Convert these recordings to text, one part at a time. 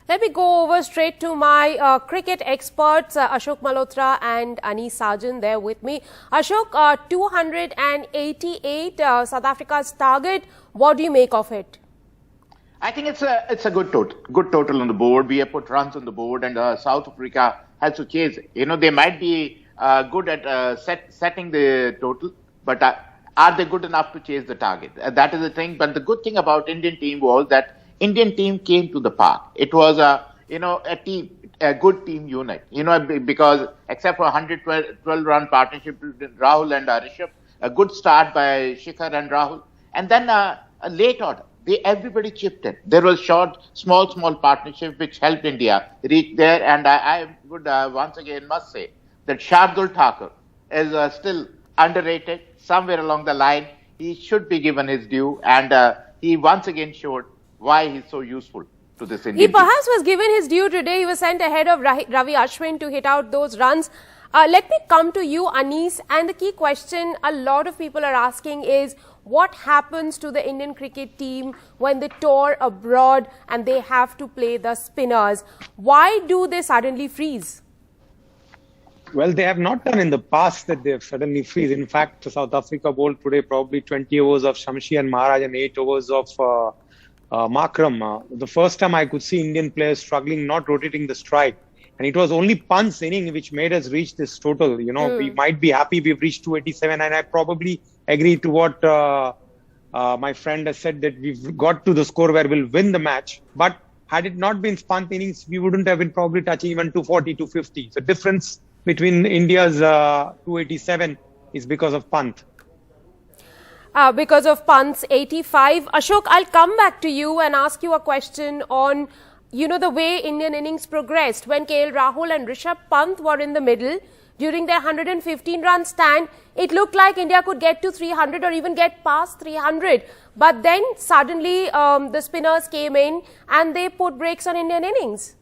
Let me go over straight to my cricket experts, Ashok Malhotra and Anis Sajan, there with me. Ashok, 288, South Africa's target. What do you make of it? I think it's a good total on the board. We have put runs on the board, and South Africa has to chase it. You know, they might be good at setting the total, but are they good enough to chase the target? That is the thing. But the good thing about Indian team was that Indian team came to the park. It was a good team unit. You know, because except for 112 run partnership between Rahul and Rishabh, a good start by Shikhar and Rahul, and then a late order. Everybody chipped in. There was small partnership which helped India reach there. And I would once again must say that Shardul Thakur is still underrated somewhere along the line. He should be given his due, and he once again showed why he's so useful to this Indian team. He perhaps was given his due today. He was sent ahead of Ravi Ashwin to hit out those runs. Let me come to you, Anis. And the key question a lot of people are asking is, what happens to the Indian cricket team when they tour abroad and they have to play the spinners? Why do they suddenly freeze? Well, they have not done in the past that they have suddenly freeze. In fact, South Africa bowled today probably 20 overs of Shamshi and Maharaj and 8 overs of Makram. The first time I could see Indian players struggling, not rotating the strike. And it was only Pant's inning which made us reach this total. You know, we might be happy we've reached 287, and I probably agree to what my friend has said, that we've got to the score where we'll win the match. But had it not been Pant innings, we wouldn't have been probably touching even 240, 250. The difference between India's 287 is because of Pant. Because of Pant's 85. Ashok, I'll come back to you and ask you a question on, you know, the way Indian innings progressed. When KL Rahul and Rishabh Pant were in the middle, during their 115-run stand, it looked like India could get to 300 or even get past 300. But then suddenly the spinners came in and they put brakes on Indian innings.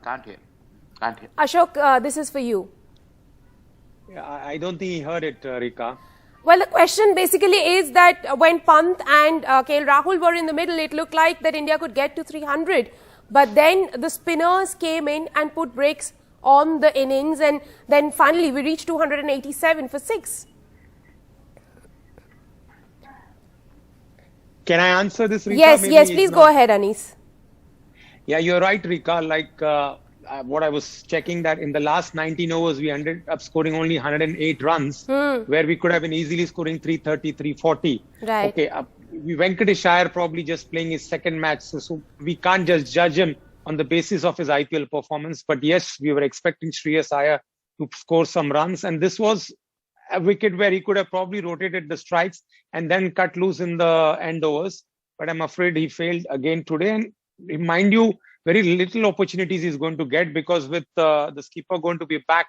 Can't hear. Ashok, this is for you. Yeah, I don't think he heard it, Rika. Well, the question basically is that when Pant and KL Rahul were in the middle, it looked like that India could get to 300. But then the spinners came in and put brakes on the innings, and then finally we reached 287 for 6. Can I answer this, Rika? Yes, please go ahead, Anis. Yeah, you're right, Rika. Like what I was checking, that in the last 19 overs, we ended up scoring only 108 runs, where we could have been easily scoring 330, 340. Right. Okay, Venkatesh Iyer probably just playing his second match, so we can't just judge him on the basis of his IPL performance. But yes, we were expecting Shreyas Iyer to score some runs, and this was a wicket where he could have probably rotated the strikes and then cut loose in the end overs. But I'm afraid he failed again today. And mind you, very little opportunities he's going to get, because with the skipper going to be back,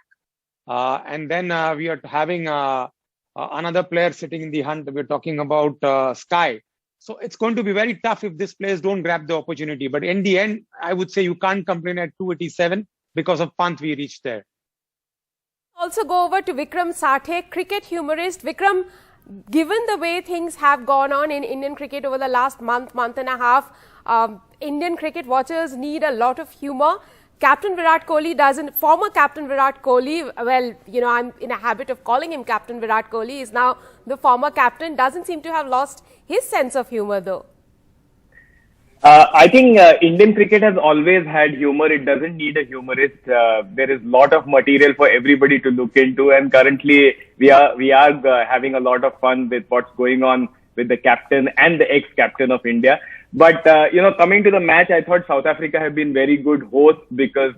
and then we are having another player sitting in the hunt. We're talking about Sky. So it's going to be very tough if these players don't grab the opportunity. But in the end, I would say you can't complain at 287 because of Pant we reached there. Also go over to Vikram Sathe, cricket humorist. Vikram, given the way things have gone on in Indian cricket over the last month and a half, Indian cricket watchers need a lot of humor. Captain Virat Kohli doesn't, former Captain Virat Kohli, well, you know, I'm in a habit of calling him Captain Virat Kohli, is now the former captain, doesn't seem to have lost his sense of humor though. I think Indian cricket has always had humor. It doesn't need a humorist. There is a lot of material for everybody to look into, and currently we are having a lot of fun with what's going on with the captain and the ex-captain of India. But, you know, coming to the match, I thought South Africa have been very good hosts, because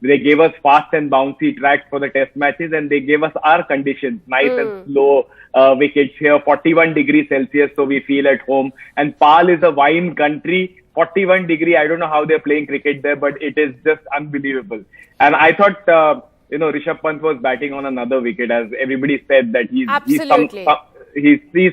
they gave us fast and bouncy tracks for the test matches, and they gave us our conditions, nice and slow wickets here, 41 degrees Celsius, so we feel at home. And Pal is a wine country, 41 degree. I don't know how they're playing cricket there, but it is just unbelievable. And I thought, you know, Rishabh Pant was batting on another wicket, as everybody said that he's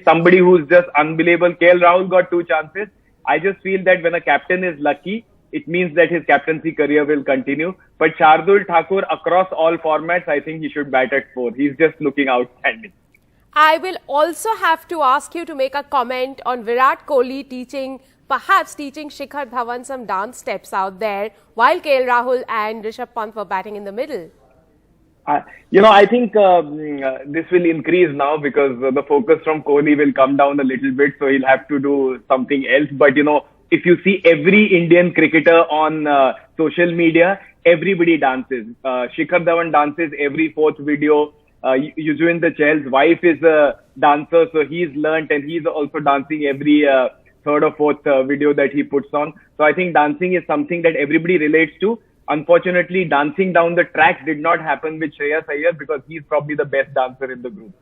somebody who's just unbelievable. KL Rahul got 2 chances. I just feel that when a captain is lucky, it means that his captaincy career will continue. But Shardul Thakur, across all formats, I think he should bat at 4. He's just looking outstanding. I will also have to ask you to make a comment on Virat Kohli teaching perhaps teaching Shikhar Dhawan some dance steps out there while KL Rahul and Rishabh Pant were batting in the middle? I think this will increase now because the focus from Kohli will come down a little bit, so he'll have to do something else. But if you see every Indian cricketer on social media, everybody dances. Shikhar Dhawan dances every fourth video. Yuzvendra Chahal's wife is a dancer, so he's learnt and he's also dancing every third or fourth video that he puts on. So I think dancing is something that everybody relates to. Unfortunately, dancing down the track did not happen with Shreyas Iyer because he's probably the best dancer in the group.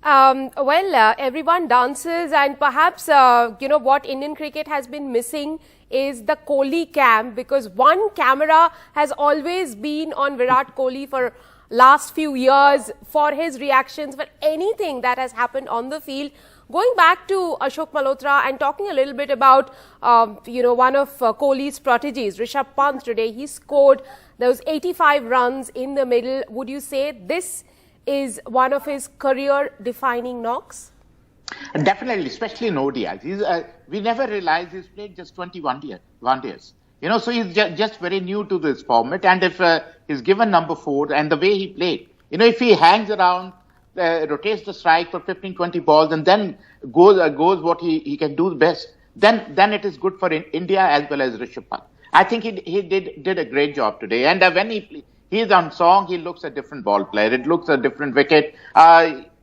Everyone dances, and perhaps, what Indian cricket has been missing is the Kohli cam, because one camera has always been on Virat Kohli for last few years for his reactions for anything that has happened on the field. Going back to Ashok Malhotra and talking a little bit about, one of Kohli's prodigies, Rishabh Pant today, he scored those 85 runs in the middle. Would you say this is one of his career-defining knocks? Definitely, especially in ODIs. We never realized he's played just 21 years. So he's just very new to this format. And if he's given number 4 and the way he played, if he hangs around, rotates the strike for 15, 20 balls and then goes what he can do best, then it is good for India as well as Rishabh Pant. I think he did a great job today. And when he's on song, he looks a different ball player. It looks a different wicket.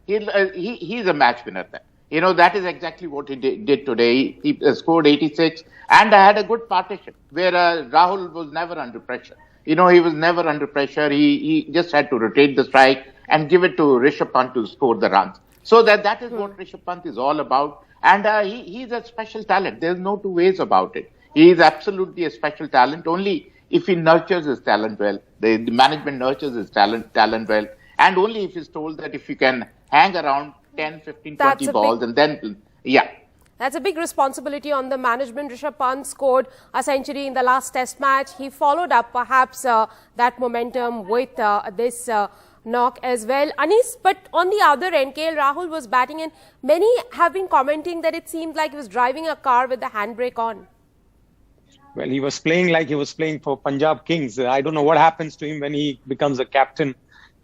He's a match winner there. That is exactly what he did today. He scored 86 and had a good partnership where Rahul was never under pressure. He was never under pressure. He just had to rotate the strike and give it to Rishabh Pant to score the runs. So that is what Rishabh Pant is all about. And he's a special talent. There's no two ways about it. He is absolutely a special talent. Only if he nurtures his talent well, the management nurtures his talent well, and only if he's told that if you can hang around 10, 15, 20 balls and then, That's a big responsibility on the management. Rishabh Pant scored a century in the last test match. He followed up perhaps that momentum with this knock as well. Anis, but on the other end, KL Rahul was batting and many have been commenting that it seemed like he was driving a car with the handbrake on. Well, he was playing like he was playing for Punjab Kings. I don't know what happens to him when he becomes a captain.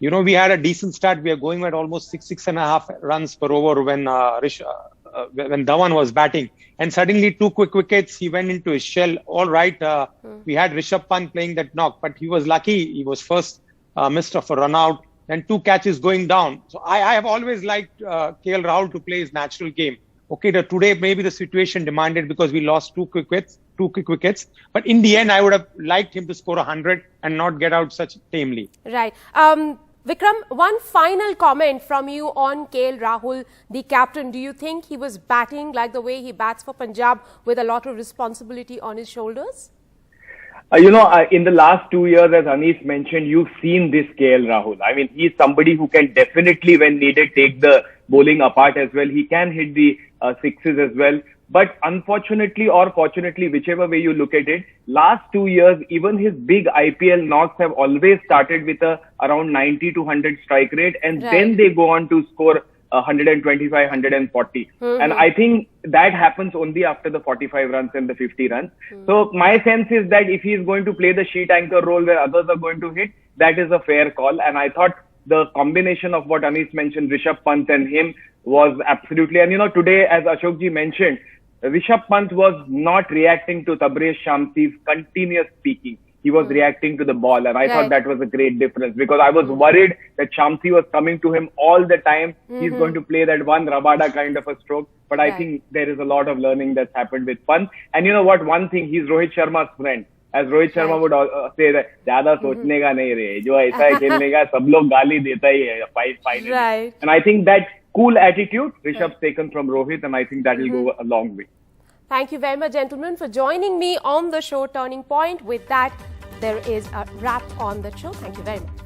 We had a decent start. We are going at almost 6.5 runs per over when Dhawan was batting. And suddenly 2 quick wickets, he went into his shell. All right, we had Rishabh Pant playing that knock, but he was lucky. He was first missed of a run out and 2 catches going down. So I have always liked KL Rahul to play his natural game. Okay, today maybe the situation demanded because we lost 2 quick wickets. But in the end, I would have liked him to score 100 and not get out such tamely. Right. Vikram, one final comment from you on KL Rahul, the captain. Do you think he was batting like the way he bats for Punjab with a lot of responsibility on his shoulders? In the last 2 years, as Anis mentioned, you've seen this KL Rahul. I mean, he's somebody who can definitely, when needed, take the bowling apart as well. He can hit the sixes as well. But unfortunately or fortunately, whichever way you look at it, last 2 years, even his big IPL knocks have always started with around 90 to 100 strike rate. And then they go on to score 125, 140. And I think that happens only after the 45 runs and the 50 runs. So my sense is that if he is going to play the sheet anchor role where others are going to hit, that is a fair call. And I thought the combination of what Anis mentioned, Rishabh Pant and him, was absolutely. And today, as Ashokji mentioned, Rishabh Pant was not reacting to Tabraiz Shamsi's continuous speaking. He was reacting to the ball, and I thought that was a great difference because I was worried that Shamsi was coming to him all the time. He's going to play that one Rabada kind of a stroke. But I think there is a lot of learning that's happened with Pant. And you know what? One thing, he's Rohit Sharma's friend. As Rohit Sharma would say that, ज़्यादा सोचने का नहीं रे, जो ऐसा है खेलने का, सब लोग गाली देता ही है finally. And I think that cool attitude Rishabh's taken from Rohit, and I think that will go a long way. Thank you very much, gentlemen, for joining me on the show Turning Point. With that, there is a wrap on the show. Thank you very much.